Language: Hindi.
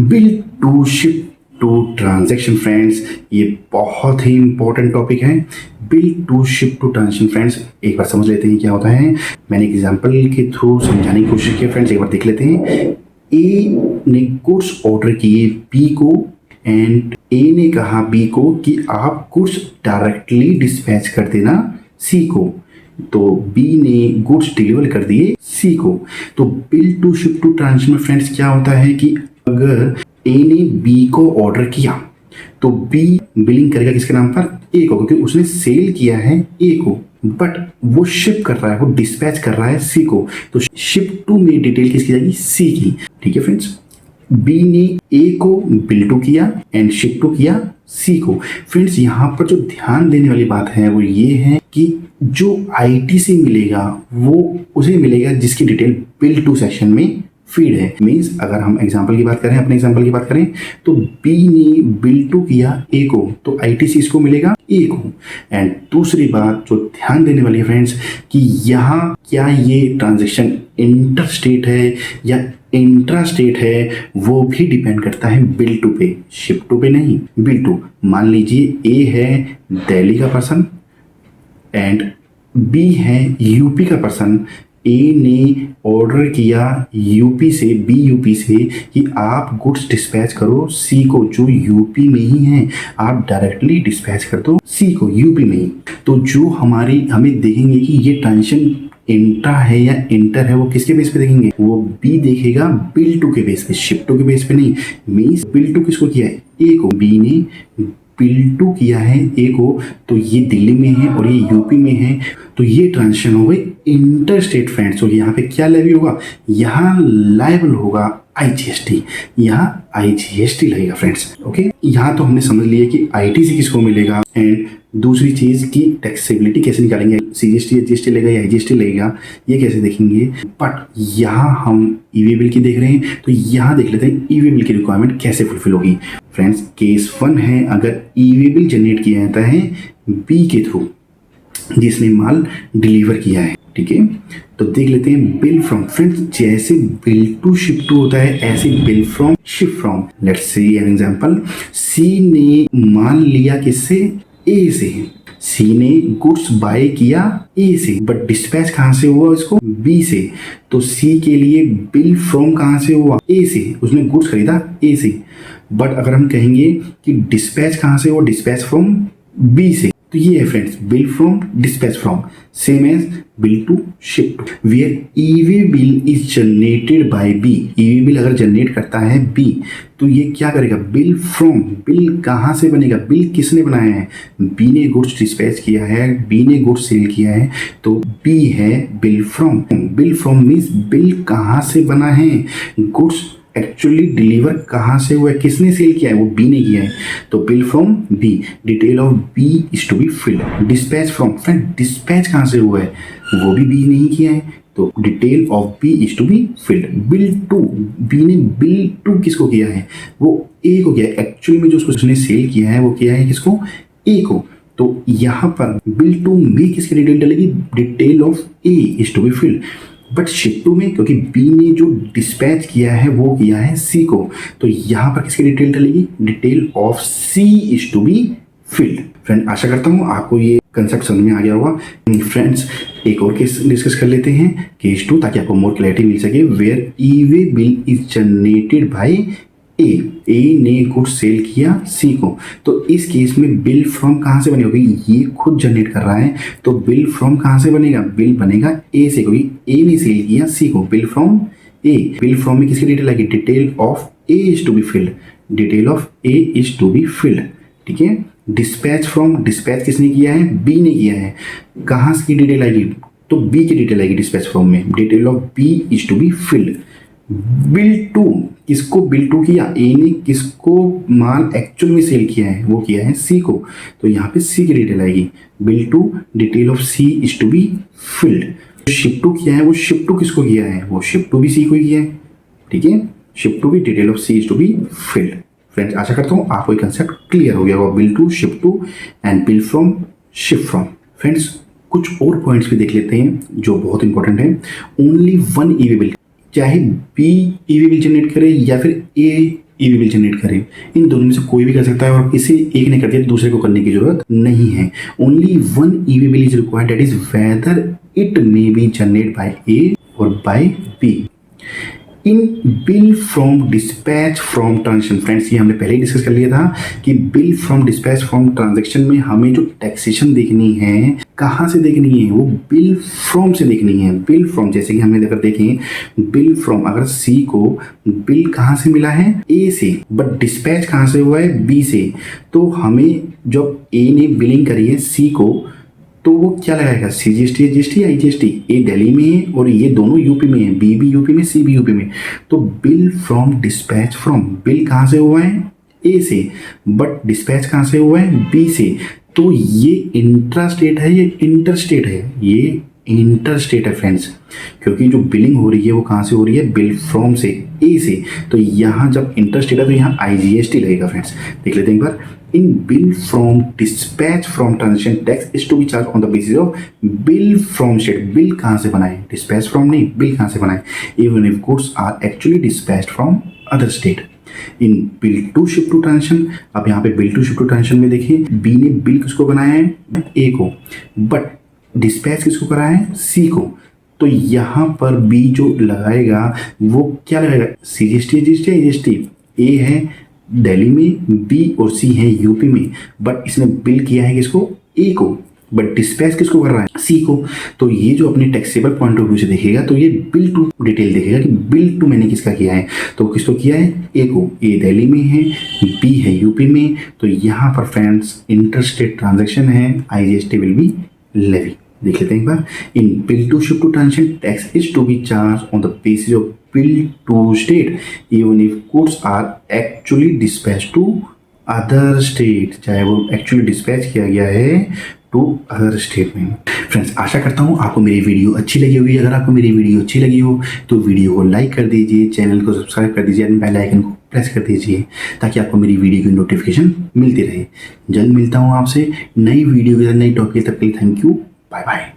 Bill to ship to transaction friends, ये बहुत ही इंपॉर्टेंट टॉपिक है। Bill to ship to transaction friends, एक बार समझ लेते हैं क्या होता है। मैंने एक एग्जांपल के थ्रू समझाने की कोशिश की फ्रेंड्स, एक बार देख लेते हैं। ए ने गुड्स ऑर्डर किए बी को एंड ए ने कहा बी को कि आप गुड्स डायरेक्टली डिस्पैच कर देना सी को। तो बी ने गुड्स डिलीवर कर दिए सी को। तो bill to ship to transaction में फ्रेंड्स क्या होता है कि अगर ए ने बी को ऑर्डर किया तो बी बिलिंग करेगा किसके नाम पर, ए को, क्योंकि उसने सेल किया है ए को, बट वो शिप कर रहा है, वो डिस्पैच कर रहा है सी को। तो शिप टू में डिटेल किसकी जाएगी, सी की। ठीक है फ्रेंड्स, बी ने ए को बिल टू किया एंड शिप टू किया सी को। फ्रेंड्स यहाँ पर जो ध्यान देने वाली बात है वो ये है कि जो आईटीसी मिलेगा वो उसे मिलेगा जिसकी डिटेल बिल टू सेक्शन में फीड है। मीन्स अगर हम एग्जांपल की बात करें, अपने एग्जांपल की बात करें, तो बी ने बिल टू किया ए को, तो आईटीसी इसको मिलेगा ए को। एंड दूसरी बात जो ध्यान देने वाली है फ्रेंड्स कि यहाँ क्या ये ट्रांजेक्शन इंटर स्टेट है या इंट्रा स्टेट है, वो भी डिपेंड करता है बिल टू पे, शिप टू पे नहीं, बिल टू। मान लीजिए ए है दिल्ली का पर्सन एंड बी है यूपी का पर्सन। ए ने ऑर्डर किया यूपी से, बी यूपी से, कि आप गुड्स डिस्पैच करो सी को जो यूपी में ही है, आप डायरेक्टली डिस्पैच कर दो सी को यूपी में ही। तो जो हमें देखेंगे कि ये ट्रांजेक्शन इंट्रा है या इंटर है, वो किसके बेस पे देखेंगे, वो बी देखेगा बिल टू के बेस पे, शिप टू के बेस पे नहीं। मीन्स बिल टू किसको किया है, ए को। बी ने बिल टू किया है ए को, तो ये दिल्ली में है और ये यूपी में है, तो ये ट्रांजेक्शन हो गई इंटर स्टेट फ्रेंड्स। तो यहाँ पे क्या लेवी होगा, यहाँ लायबल होगा आईजीएसटी, यहाँ आईजीएसटी लगेगा फ्रेंड्स। ओके, यहाँ तो हमने समझ लिया कि आईटीसी किसको मिलेगा एंड दूसरी चीज की टैक्सेबिलिटी कैसे निकालेंगे, सीजीएसटी जीएसटी लगेगा या आईजीएसटी लगेगा, ये कैसे देखेंगे। बट यहाँ हम ईवी बिल की देख रहे हैं, तो यहाँ देख लेते हैं ईवी बिल की रिक्वायरमेंट कैसे फुलफिल होगी। फ्रेंड्स केस 1 है, अगर ईवी बिल जनरेट किया जाता है बी के थ्रू जिसने माल डिलीवर किया है, ठीक है, तो देख लेते हैं बिल फ्रॉम। फ्रेंड्स जैसे बिल टू शिप टू होता है ऐसे bill from ship from. Let's see an example, C ने माल लिया किससे, ए से। सी ने गुड्स बाय किया ए से, बट डिस्पैच कहां से हुआ इसको, बी से। तो सी के लिए बिल फ्रॉम कहां से हुआ, ए से, उसने गुड्स खरीदा ए से। बट अगर हम कहेंगे कि डिस्पैच कहां से हुआ, डिस्पैच फ्रॉम बी से, तो ये है friends bill from dispatch from, same as bill to ship to. Where EV bill is generated by B, EV bill अगर जनरेट करता है बी, तो ये क्या करेगा, बिल फ्रॉम, बिल कहाँ से बनेगा, बिल किसने बनाया है, बी ने गुड्स डिस्पैच किया है, बी ने गुड्स सेल किया है, तो बी है bill from. Bill from means bill कहाँ से बना है, गुड्स एक्चुअली डिलीवर कहाँ से हुआ है, किसने सेल किया है, वो बी ने किया है, तो bill from B. Detail of B is to be filled. Dispatch from, friend dispatch कहाँ से हुआ है, वो भी बी नहीं किया है, तो detail of B is to be filled. Bill to, B ने बिल टू किसको किया है, वो ए को किया है, एक्चुअली में जो उसने सेल किया है वो किया है किसको, ए को। तो यहाँ पर बिल टू में किसकी डिटेल डलेगी, detail of A is to be filled. But ship to में क्योंकि बी ने जो डिस्पैच किया है वो किया है सी को, तो यहाँ पर किसकी डिटेल डलेगी, detail of C is to be filled. Friend आशा करता हूँ आपको ये कंसेप्ट समझ में आ गया होगा। फ्रेंड्स एक और केस डिस्कस कर लेते हैं, केस 2, ताकि आपको मोर क्लैरिटी मिल सके। Where EV bill is generated by A ने गुड्स सेल किया सी को, तो इस केस में बिल फ्रॉम कहाँ से बनेगा, ये खुद जनरेट कर रहा है, तो बिल फ्रॉम कहाँ से बनेगा, बिल बनेगा ए से, क्योंकि ए ने सेल किया सी को, bill from A. Bill from में किसकी डिटेल आएगी, detail of A is to be filled, detail of A is to be filled, ठीक है। डिस्पैच फ्रॉम, डिस्पैच किसने किया है, बी ने किया है, कहाँ की डिटेल आएगी, तो बी की डिटेल आएगी डिस्पैच फ्रॉम में, detail of B is to be filled. Bill to, किसको बिल टू किया, ए ने किसको माल एक्चुअल में सेल किया है, वो किया है सी को, तो यहाँ पे सी की डिटेल आएगी, bill to detail of C is to be filled. Ship to किया है, वो शिप टू किसको किया है, वो शिप टू भी सी को किया है, ठीक है, शिप टू भी detail of C is to be filled. Friends आशा करता हूँ आपको ये कंसेप्ट क्लियर हो गया होगा, bill to, ship to and bill from, ship from. Friends कुछ और पॉइंट्स भी देख लेते हैं जो बहुत इंपॉर्टेंट है। ओनली वन ईवी बिल, चाहे बी ईवी बिल जनरेट करे या फिर ए ई बिल जनरेट करे। इन दोनों में से कोई भी कर सकता है और इसे एक ने कर दिया दूसरे को करने की जरूरत नहीं है। Only one e bill is required, that is whether it may be generate by A और by B. In bill from dispatch from transaction, friends ये हमने पहले ही डिस्कस कर लिया था कि bill from dispatch from transaction में हमें जो टैक्सेशन देखनी है कहाँ से देखनी है, वो बिल फ्रॉम से देखनी है। बिल फ्रॉम, जैसे कि हमने अगर देखें बिल फ्रॉम, अगर सी को बिल कहाँ से मिला है, ए से, बट डिस्पैच कहाँ से हुआ है, बी से, तो हमें जब ए ने बिलिंग करी है सी को तो वो क्या लगाएगा, CGST GST IGST। ए दिल्ली में है और ये दोनों यूपी में है, बी भी यूपी में, सी भी यूपी में। तो bill from dispatch from, bill कहाँ से हुआ है, ए से, बट डिस्पैच कहाँ से हुआ है, बी से। तो ये इंट्रा स्टेट है, ये इंटर स्टेट है, ये इंटर स्टेट है फ्रेंड्स, क्योंकि जो बिलिंग हो रही है वो कहाँ से हो रही है, बिल फ्रॉम से, ए से। तो यहाँ जब इंटर स्टेट है तो यहाँ IGST लगेगा फ्रेंड्स। देख लेते हैं एक बार। In bill from dispatch from transaction tax is to be charge on the basis of bill from state. Bill कहाँ से बनाए, डिस्पैच फ्रॉम नहीं, बिल कहाँ से बनाए, even if goods are actually dispatched from other state. In bill to ship to transaction, अब यहाँ पे bill to ship to transaction में देखिए बी ने बिल किसको बनाया है, ए को, बट डिस्पैच किसको करा है, सी को। तो यहाँ पर बी जो लगाएगा वो क्या लगाएगा, CGST GST IGST। ए है दिल्ली में, बी और सी है यूपी में, बट इसने बिल किया है किसको, ए को, बट डिस्पैच किसको कर रहा है, सी को। तो ये जो अपने टैक्सेबल पॉइंट ऑफ व्यू से देखेगा तो ये बिल टू डिटेल देखेगा कि बिल टू मैंने किसका किया है, तो किसको किया है, ए को। ए दिल्ली में है, बी है यूपी में, तो यहाँ पर फ्रेंड्स इंटरस्टेट ट्रांजेक्शन है, IGST विल बी लेवी। देख लेते हैं एक बार। In bill to ship to transaction tax is to be charge on the basis of bill to state even if goods are actually dispatch to other state, चाहे वो एक्चुअली डिस्पैच किया गया है टू अदर स्टेट में। फ्रेंड्स आशा करता हूँ आपको मेरी वीडियो अच्छी लगी होगी। अगर आपको मेरी वीडियो अच्छी लगी हो तो वीडियो को लाइक कर दीजिए, चैनल को सब्सक्राइब कर दीजिए, बेल आइकन को प्रेस कर दीजिए ताकि आपको मेरी वीडियो की नोटिफिकेशन मिलती रहे। जल्द मिलता हूँ आपसे नई वीडियो के साथ, नई टॉपिक। तब के लिए थैंक यू, बाय बाय।